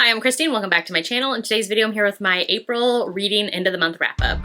Hi, I'm Christine. Welcome back to my channel. In today's video, I'm here with my April reading end of the month wrap up.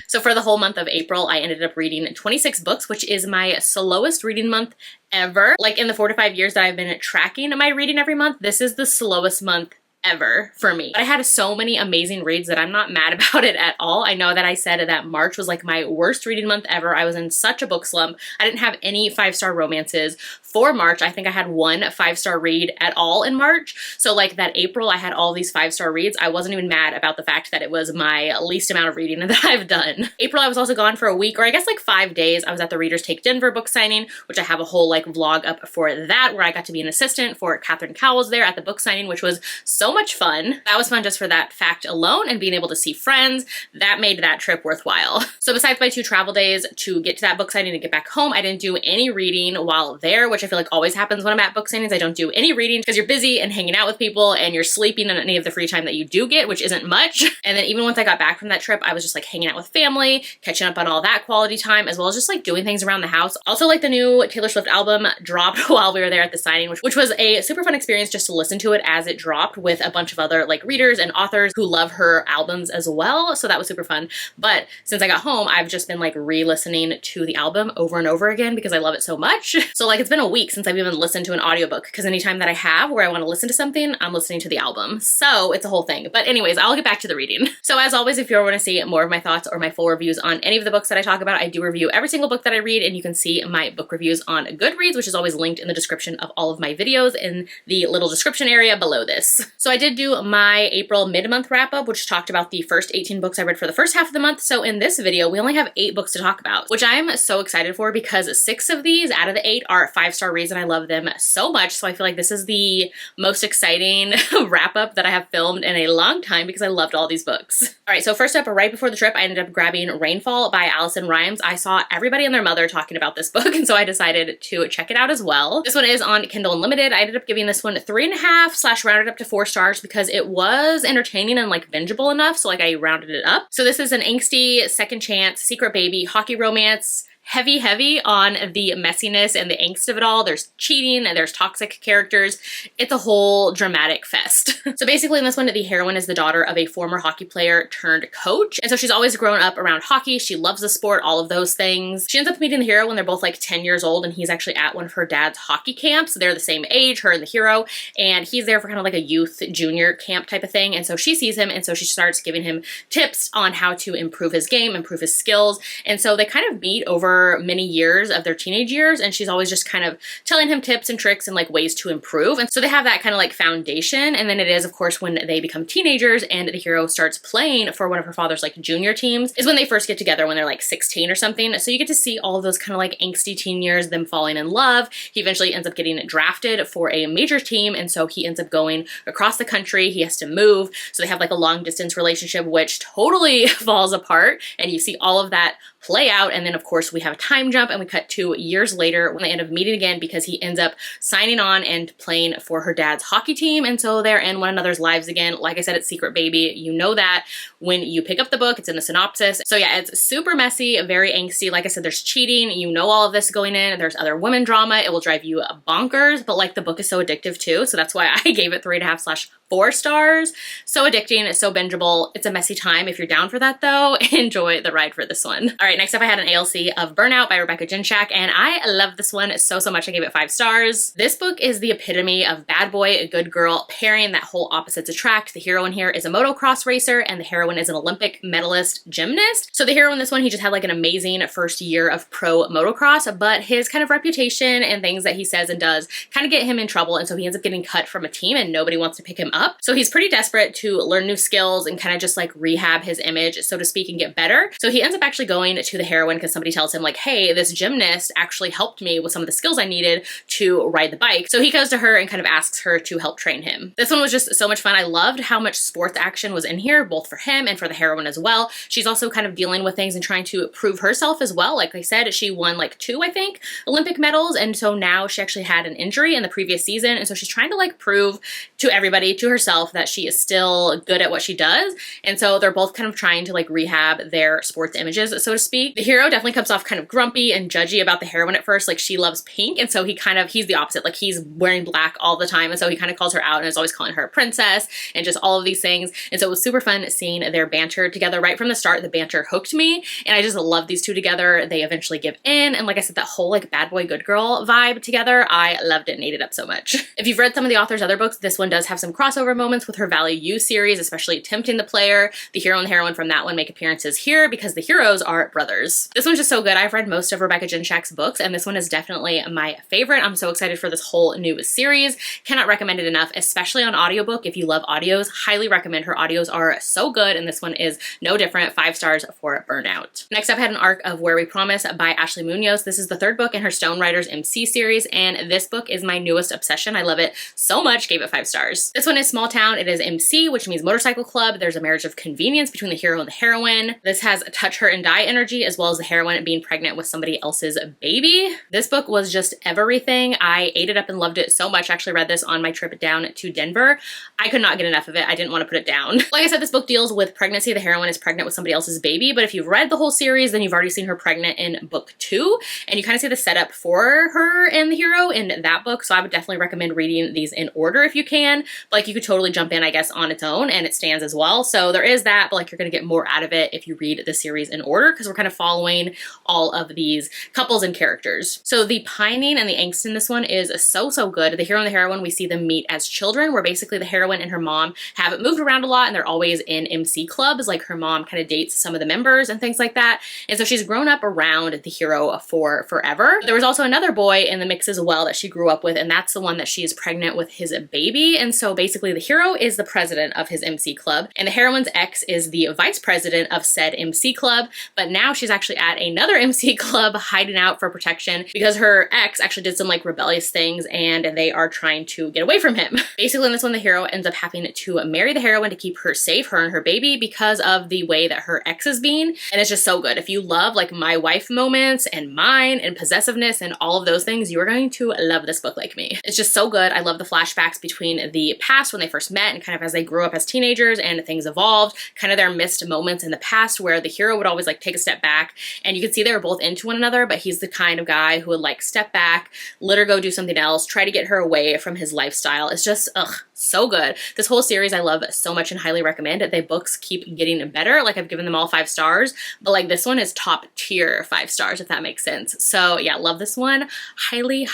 So for the whole month of April, I ended up reading 26 books, which is my slowest reading month ever. Like in the 4 to 5 years that I've been tracking my reading every month, this is the slowest month ever for me. But I had so many amazing reads that I'm not mad about it at all. I know that I said that March was like my worst reading month ever. I was in such a book slump. I didn't have any 5-star romances for March. I think I had one 5-star read at all in March. So like that April, I had all these 5-star reads. I wasn't even mad about the fact that it was my least amount of reading that I've done. April, I was also gone for a week, or I guess like 5 days. I was at the Readers Take Denver book signing, which I have a whole like vlog up for that, where I got to be an assistant for Catherine Cowles there at the book signing, which was so much fun. That was fun just for that fact alone and being able to see friends. That made that trip worthwhile. So besides my 2 travel days to get to that book signing and get back home, I didn't do any reading while there, which I feel like always happens when I'm at book signings. I don't do any reading because you're busy and hanging out with people and you're sleeping on any of the free time that you do get, which isn't much. And then even once I got back from that trip, I was just like hanging out with family, catching up on all that quality time, as well as just like doing things around the house. Also, like the new Taylor Swift album dropped while we were there at the signing, which was a super fun experience just to listen to it as it dropped with a bunch of other like readers and authors who love her albums as well. So that was super fun. But since I got home, I've just been like re-listening to the album over and over again because I love it so much. So like it's been a week since I've even listened to an audiobook, because anytime that I have where I want to listen to something, I'm listening to the album. So it's a whole thing. But anyways, I'll get back to the reading. So as always, if you want to see more of my thoughts or my full reviews on any of the books that I talk about, I do review every single book that I read, and you can see my book reviews on Goodreads, which is always linked in the description of all of my videos in the little description area below this. So I did do my April mid-month wrap-up, which talked about the first 18 books I read for the first half of the month. So in this video, we only have 8 books to talk about, which I'm so excited for because 6 of these out of the 8 are 5-star reads and I love them so much. So I feel like this is the most exciting wrap-up that I have filmed in a long time because I loved all these books. All right, so first up, right before the trip, I ended up grabbing Rainfall by Allison Rimes. I saw everybody and their mother talking about this book, and so I decided to check it out as well. This one is on Kindle Unlimited. I ended up giving this one 3.5/ rounded up to 4 stars because it was entertaining and like bingeable enough, so like I rounded it up. So this is an angsty second chance secret baby hockey romance. Heavy on the messiness and the angst of it all. There's cheating and there's toxic characters. It's a whole dramatic fest. So basically in this one, the heroine is the daughter of a former hockey player turned coach. And so she's always grown up around hockey. She loves the sport, all of those things. She ends up meeting the hero when they're both like 10 years old, and he's actually at one of her dad's hockey camps. They're the same age, her and the hero, and he's there for kind of like a youth junior camp type of thing. And so she sees him, and so she starts giving him tips on how to improve his game, improve his skills. And so they kind of meet over many years of their teenage years, and she's always just kind of telling him tips and tricks and like ways to improve. And so they have that kind of like foundation. And then it is, of course, when they become teenagers and the hero starts playing for one of her father's like junior teams, is when they first get together when they're like 16 or something. So you get to see all of those kind of like angsty teen years, them falling in love. He eventually ends up getting drafted for a major team, and so he ends up going across the country. He has to move. So they have like a long distance relationship, which totally falls apart, and you see all of that play out. And then of course we have a time jump and we cut 2 years later when they end up meeting again because he ends up signing on and playing for her dad's hockey team. And so they're in one another's lives again. Like I said, it's secret baby. You know that when you pick up the book, it's in the synopsis. So yeah, it's super messy, very angsty. Like I said, there's cheating. You know all of this going in. There's other women drama. It will drive you bonkers, but like the book is so addictive too. So that's why I gave it 3.5/ 4 stars. So addicting, it's so bingeable. It's a messy time. If you're down for that though, enjoy the ride for this one. All right, next up I had an ALC of Burnout by Rebecca Jinshak, and I love this one so much. I gave it 5 stars. This book is the epitome of bad boy, good girl pairing that whole opposites attract. The hero in here is a motocross racer and the heroine is an Olympic medalist gymnast. So the hero in this one, he just had like an amazing first year of pro motocross, but his kind of reputation and things that he says and does kind of get him in trouble, and so he ends up getting cut from a team and nobody wants to pick him up. So he's pretty desperate to learn new skills and kind of just like rehab his image, so to speak, and get better. So he ends up actually going to the heroine because somebody tells him like, hey, this gymnast actually helped me with some of the skills I needed to ride the bike. So he goes to her and kind of asks her to help train him. This one was just so much fun. I loved how much sports action was in here, both for him and for the heroine as well. She's also kind of dealing with things and trying to prove herself as well. Like I said, she won like 2, I think, Olympic medals. And so now she actually had an injury in the previous season. And so she's trying to like prove to everybody, to to herself that she is still good at what she does. And so they're both kind of trying to like rehab their sports images, so to speak. The hero definitely comes off kind of grumpy and judgy about the heroine at first. Like she loves pink. And so he's the opposite. Like he's wearing black all the time. And so he kind of calls her out and is always calling her a princess and just all of these things. And so it was super fun seeing their banter together right from the start. The banter hooked me and I just love these two together. They eventually give in. And like I said, that whole like bad boy, good girl vibe together, I loved it and ate it up so much. If you've read some of the author's other books, this one does have some crossover moments with her Value You series, especially Tempting the Player. The hero and the heroine from that one make appearances here because the heroes are brothers. This one's just so good. I've read most of Rebecca Jinshak's books and this one is definitely my favorite. I'm so excited for this whole new series. Cannot recommend it enough, especially on audiobook. If you love audios, highly recommend. Her audios are so good and this one is no different. 5 stars for Burnout. Next up, I had an arc of Where We Promise by Ashley Munoz. This is the 3rd book in her Stone Riders MC series and this book is my newest obsession. I love it so much. Gave it 5 stars. This one is small town. It is MC, which means motorcycle club. There's a marriage of convenience between the hero and the heroine. This has touch her and die energy as well as the heroine being pregnant with somebody else's baby. This book was just everything. I ate it up and loved it so much. I actually read this on my trip down to Denver. I could not get enough of it. I didn't want to put it down. Like I said, this book deals with pregnancy. The heroine is pregnant with somebody else's baby, but if you've read the whole series, then you've already seen her pregnant in book 2, and you kind of see the setup for her and the hero in that book. So I would definitely recommend reading these in order if you can. But like you could totally jump in, I guess, on its own, and it stands as well. So there is that, but like you're gonna get more out of it if you read the series in order because we're kind of following all of these couples and characters. So the pining and the angst in this one is so good. The hero and the heroine, we see them meet as children, where basically the heroine and her mom have moved around a lot and they're always in MC clubs. Like her mom kind of dates some of the members and things like that. And so she's grown up around the hero for forever. There was also another boy in the mix as well that she grew up with, and that's the one that she is pregnant with his baby. And so basically the hero is the president of his MC club and the heroine's ex is the vice president of said MC club. But now she's actually at another MC club hiding out for protection because her ex actually did some like rebellious things and they are trying to get away from him. Basically in this one, the hero ends up having to marry the heroine to keep her safe, her and her baby, because of the way that her ex is being. And it's just so good. If you love like my wife moments and mine and possessiveness and all of those things, you are going to love this book like me. It's just so good. I love the flashbacks between the past when they first met and kind of as they grew up as teenagers and things evolved, kind of their missed moments in the past where the hero would always like take a step back and you could see they were both into one another, but he's the kind of guy who would like step back, let her go do something else, try to get her away from his lifestyle. It's just, so good. This whole series I love so much and highly recommend. The books keep getting better. Like I've given them all 5 stars, but like this one is top tier 5 stars, if that makes sense. So yeah, love this one. Highly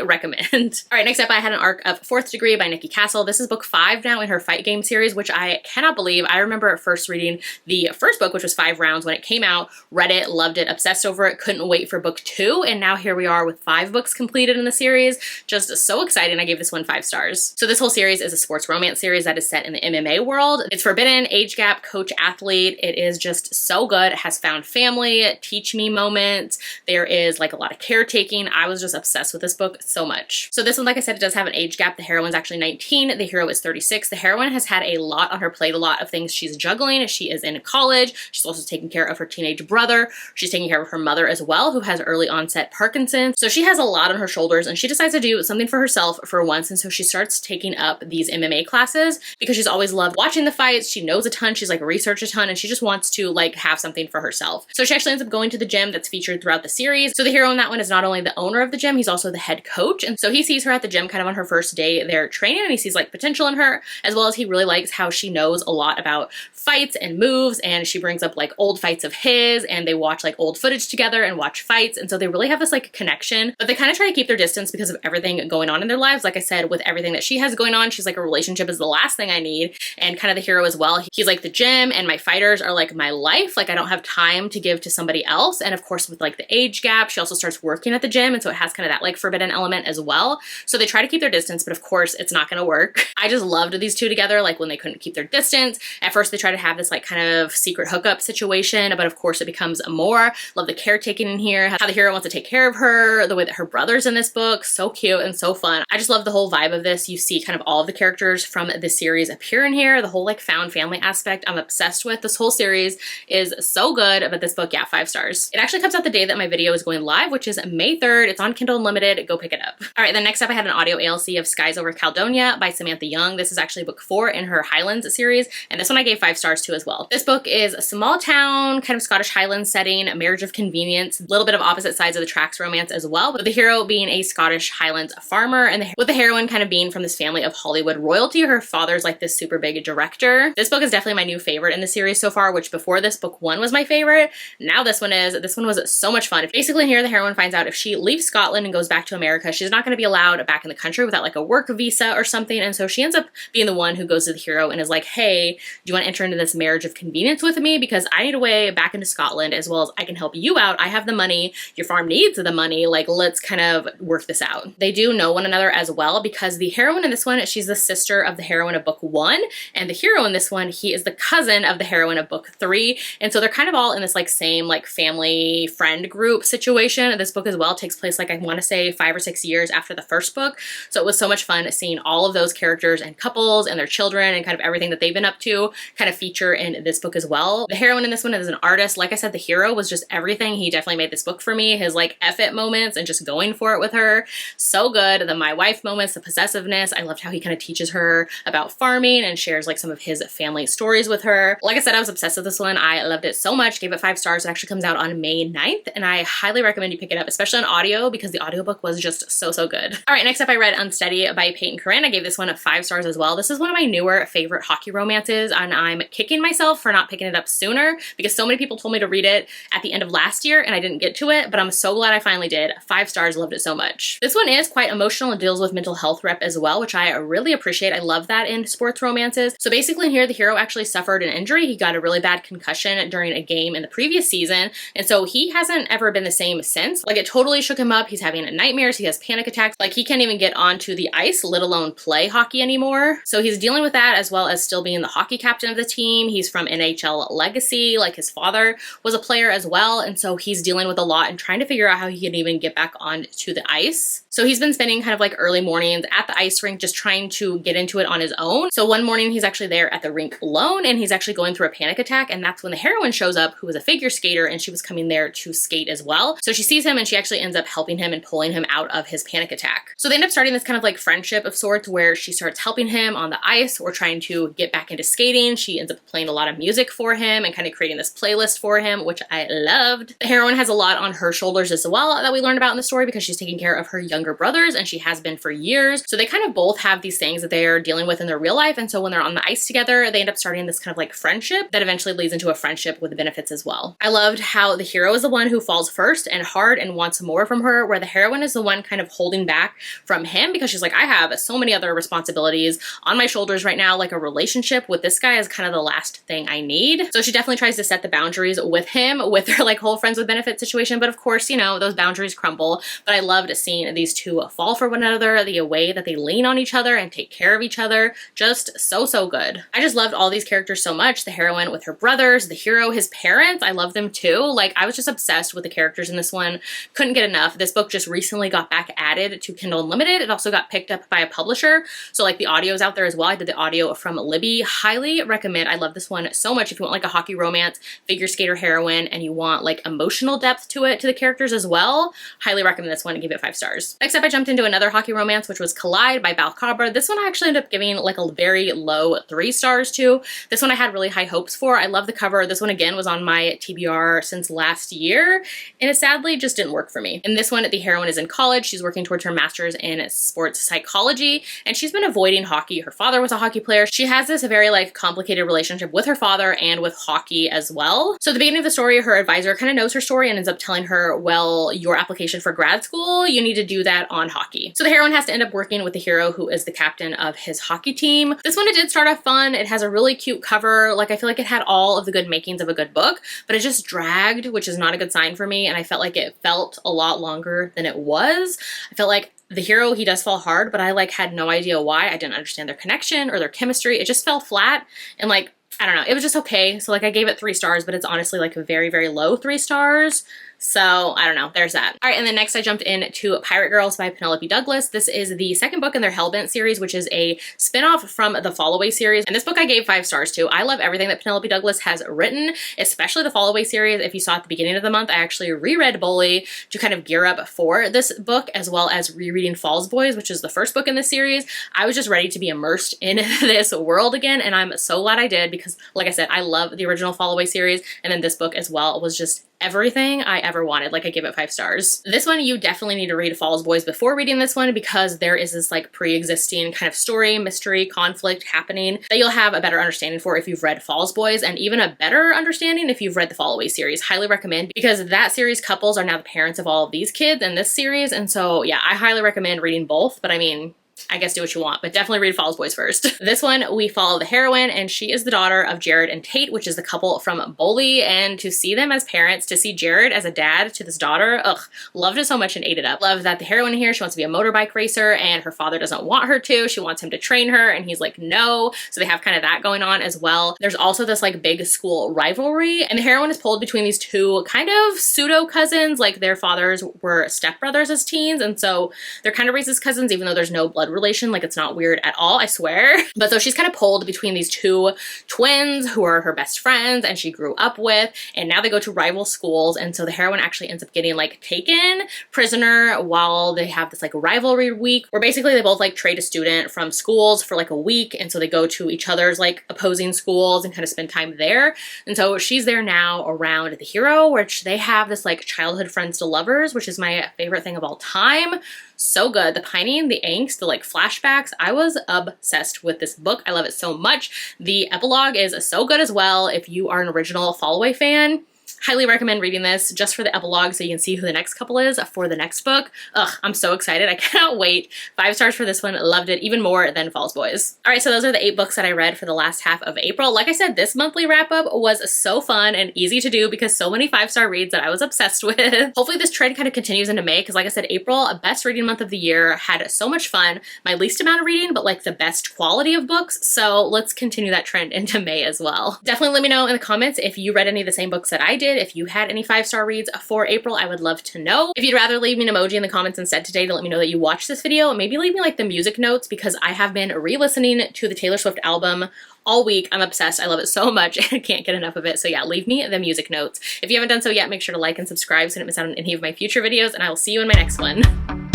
recommend. All right, next up I had an arc of 4th Degree by Nikki Castle. This is book 5 now in her fight game series, which I cannot believe. I remember first reading the first book, which was 5 rounds when it came out, read it, loved it, obsessed over it, couldn't wait for book 2. And now here we are with 5 books completed in the series. Just so exciting. I gave this one 5 stars. So this whole series is a sports romance series that is set in the MMA world. It's forbidden, age gap, coach athlete. It is just so good. It has found family, teach me moments. There is like a lot of caretaking. I was just obsessed with this book so much. So this one, like I said, it does have an age gap. The heroine's actually 19. The hero is 36. The heroine has had a lot on her plate, a lot of things she's juggling. She is in college. She's also taking care of her teenage brother. She's taking care of her mother as well, who has early onset Parkinson's. So she has a lot on her shoulders and she decides to do something for herself for once. And so she starts taking up these MMA classes because she's always loved watching the fights. She knows a ton. She's like researched a ton and she just wants to like have something for herself. So she actually ends up going to the gym that's featured throughout the series. So the hero in that one is not only the owner of the gym, he's also the head coach. And so he sees her at the gym kind of on her first day there training and he sees like potential in her, as well as he really likes how she knows a lot about fights and moves. And she brings up like old fights of his and they watch like old footage together and watch fights. And so they really have this like connection, but they kind of try to keep their distance because of everything going on in their lives. Like I said, with everything that she has going on, she's like, a relationship is the last thing I need. And kind of the hero as well. He's like, the gym and my fighters are like my life. Like I don't have time to give to somebody else. And of course with like the age gap, she also starts working at the gym. And so it has kind of that like forbidden element as well. So they try to keep their distance, but of course it's not going to work. I just loved these two together. Like when they couldn't keep their distance, at first they try to have this like kind of secret hookup situation, but of course it becomes more. Love the caretaking in here, how the hero wants to take care of her, the way that her brother's in this book, so cute and so fun. I just love the whole vibe of this. You see kind of all of the characters from this series appear in here. The whole like found family aspect I'm obsessed with. This whole series is so good, but this book, yeah, 5 stars. It actually comes out the day that my video is going live, which is May 3rd. It's on Kindle Unlimited. Go pick it up. All right, then next up I had an audio ALC of Skies Over Caledonia by Samantha Young. This is actually book 4 in her Highlands series, and this one I gave 5 stars to as well. This book is a small town, kind of Scottish Highlands setting, a marriage of convenience, a little bit of opposite sides of the tracks romance as well, with the hero being a Scottish Highlands farmer, and with the heroine kind of being from this family of Hollywood royalty. Her father's like this super big director. This book is definitely my new favorite in the series so far, which before this, book 1 was my favorite. Now this one is. This one was so much fun. Basically here the heroine finds out if she leaves Scotland and goes back to America, she's not going to be allowed back in the country without like a work visa or something, and so she ends up being the one who goes to the hero and is like, hey, do you want to enter into this marriage of convenience with me, because I need a way back into Scotland as well as I can help you out. I have the money, your farm needs the money, like let's kind of work this out. They do know one another as well, because the heroine in this one, she's the sister of the heroine of book 1, and the hero in this one, he is the cousin of the heroine of book 3, and so they're kind of all in this like same like family friend group situation. This book as well takes place like I want to say 5 or 6 years after the first book, so it was so much fun seeing all of those characters and couples and their children and kind of everything that they've been up to kind of feature in this book as well. The heroine in this one is an artist. Like I said, the hero was just everything. He definitely made this book for me. His like F it moments and just going for it with her, so good. The my wife moments, the possessiveness. I loved how he kind of teaches her about farming and shares like some of his family stories with her. Like I said, I was obsessed with this one. I loved it so much. Gave it 5 stars. It actually comes out on May 9th, and I highly recommend you pick it up, especially on audio, because the audiobook was just so good. All right, next up I read Unsteady by Peyton Corinne. I gave this one 5 stars as well. This is one of my newer favorite hockey romances, and I'm kicking myself for not picking it up sooner, because so many people told me to read it at the end of last year and I didn't get to it, but I'm so glad I finally did. 5 stars, loved it so much. This one is quite emotional and deals with mental health rep as well, which I really appreciate. I love that in sports romances. So basically here, the hero actually suffered an injury. He got a really bad concussion during a game in the previous season, and so he hasn't ever been the same since. Like it totally shook him up. He's having nightmares. He has panic attacks. Like he can't even get onto the ice, let alone play hockey anymore. So he's dealing with that, as well as still being the hockey captain of the team. He's from NHL legacy. Like his father was a player as well, and so he's dealing with a lot and trying to figure out how he can even get back onto the ice. So he's been spending kind of like early mornings at the ice rink just trying to get into it on his own. So one morning he's actually there at the rink alone, and he's actually going through a panic attack, and that's when the heroine shows up, who was a figure skater, and she was coming there to skate as well. So she sees him and she actually ends up helping him and pulling him out of his panic attack. So they end up starting this kind of like friendship of sorts, where she starts helping him on the ice or trying to get back into skating. She ends up playing a lot of music for him and kind of creating this playlist for him, which I loved. The heroine has a lot on her shoulders as well that we learned about in the story, because she's taking care of her younger brothers, and she has been for years. So they kind of both have these things that they are dealing with in their real life, and so when they're on the ice together, they end up starting this kind of like friendship that eventually leads into a friendship with benefits as well. I loved how the hero is the one who falls first and hard and wants more from her, where the heroine is the one kind of holding back from him, because she's like, I have so many other responsibilities on my shoulders right now. Like a relationship with this guy is kind of the last thing I need. So she definitely tries to set the boundaries with him, with their like whole friends with benefits situation. But of course, you know, those boundaries crumble. But I loved seeing these two fall for one another, the way that they lean on each other and take care of each other. Just so good. I just loved all these characters so much. The heroine with her brothers, the hero, his parents, I love them too. Like I was just obsessed with the characters in this one. Couldn't get enough. This book just recently got back added to Kindle Unlimited. It also got picked up by a publisher. So like the audio's out there as well. I did the audio from Libby. Highly recommend. I love this one so much. If you want like a hockey romance, figure skater heroine, and you want like emotional depth to it, to the characters as well, highly recommend this one and give it 5 stars. Next up, I jumped into another hockey romance, which was Collide by Balcabra. This one I actually ended up giving like a very low 3 stars to. This one I had really high hopes for. I love the cover. This one again was on my TBR since last year, and it sadly just didn't work for me. In this one, the heroine is in college. She's working towards her master's in sports psychology, and she's been avoiding hockey. Her father was a hockey player. She has this very like complicated relationship with her father and with hockey as well. So at the beginning of the story, her advisor kind of knows her story and ends up telling her, well, your application for grad school, you need to do that on hockey. So the heroine has to end up working with the hero, who is the captain of his hockey team. This one, it did start off fun. It has a really cute cover. Like I feel like it had all of the good makings of a good book, but it just dragged, which is not a good sign for me. And I felt like it felt a lot longer than it was. I felt like the hero, he does fall hard, but I like had no idea why. I didn't understand their connection or their chemistry. It just fell flat, and like, I don't know, it was just okay. So like I gave it 3 stars, but it's honestly like a very low 3 stars. So I don't know, there's that. All right, and then next I jumped into Pirate Girls by Penelope Douglas. This is the second book in their Hellbent series, which is a spin-off from the Fallaway series. And this book I gave 5 stars to. I love everything that Penelope Douglas has written, especially the Fallaway series. If you saw at the beginning of the month, I actually reread Bully to kind of gear up for this book, as well as rereading Falls Boys, which is the first book in this series. I was just ready to be immersed in this world again, and I'm so glad I did because, like I said, I love the original Fallaway series, and then this book as well was just everything I ever wanted. Like, I give it 5 stars. This one, you definitely need to read Falls Boys before reading this one because there is this like pre-existing kind of story, mystery, conflict happening that you'll have a better understanding for if you've read Falls Boys, and even a better understanding if you've read the Fallaway series. Highly recommend, because that series couples are now the parents of all of these kids in this series, and so yeah, I highly recommend reading both, but I mean, I guess do what you want, but definitely read Falls Boys first. This one, we follow the heroine, and she is the daughter of Jared and Tate, which is the couple from Bully, and to see them as parents, to see Jared as a dad to this daughter, ugh, loved it so much and ate it up. Love that the heroine here, she wants to be a motorbike racer, and her father doesn't want her to. She wants him to train her, and he's like, no. So they have kind of that going on as well. There's also this like big school rivalry, and the heroine is pulled between these two kind of pseudo cousins, like their fathers were stepbrothers as teens, and so they're kind of raised as cousins, even though there's no blood relation. Like, it's not weird at all, I swear. But so she's kind of pulled between these two twins who are her best friends and she grew up with, and now they go to rival schools, and so the heroine actually ends up getting like taken prisoner while they have this like rivalry week where basically they both like trade a student from schools for like a week, and so they go to each other's like opposing schools and kind of spend time there. And so she's there now around the hero, which they have this like childhood friends to lovers, which is my favorite thing of all time. So good. The pining, the angst, the like flashbacks. I was obsessed with this book. I love it so much. The epilogue is so good as well. If you are an original Fallaway fan, highly recommend reading this just for the epilogue so you can see who the next couple is for the next book. Ugh, I'm so excited. I cannot wait. 5 stars for this one. Loved it even more than Falls Boys. All right, so those are the 8 books that I read for the last half of April. Like I said, this monthly wrap up was so fun and easy to do because so many 5-star reads that I was obsessed with. Hopefully this trend kind of continues into May because, like I said, April, best reading month of the year, had so much fun. My least amount of reading, but like the best quality of books. So let's continue that trend into May as well. Definitely let me know in the comments if you read any of the same books that I did. If you had any 5-star reads for April, I would love to know. If you'd rather leave me an emoji in the comments instead today to let me know that you watched this video, maybe leave me like the music notes because I have been re-listening to the Taylor Swift album all week. I'm obsessed. I love it so much. I can't get enough of it. So yeah, leave me the music notes. If you haven't done so yet, make sure to like and subscribe so you don't miss out on any of my future videos, and I will see you in my next one.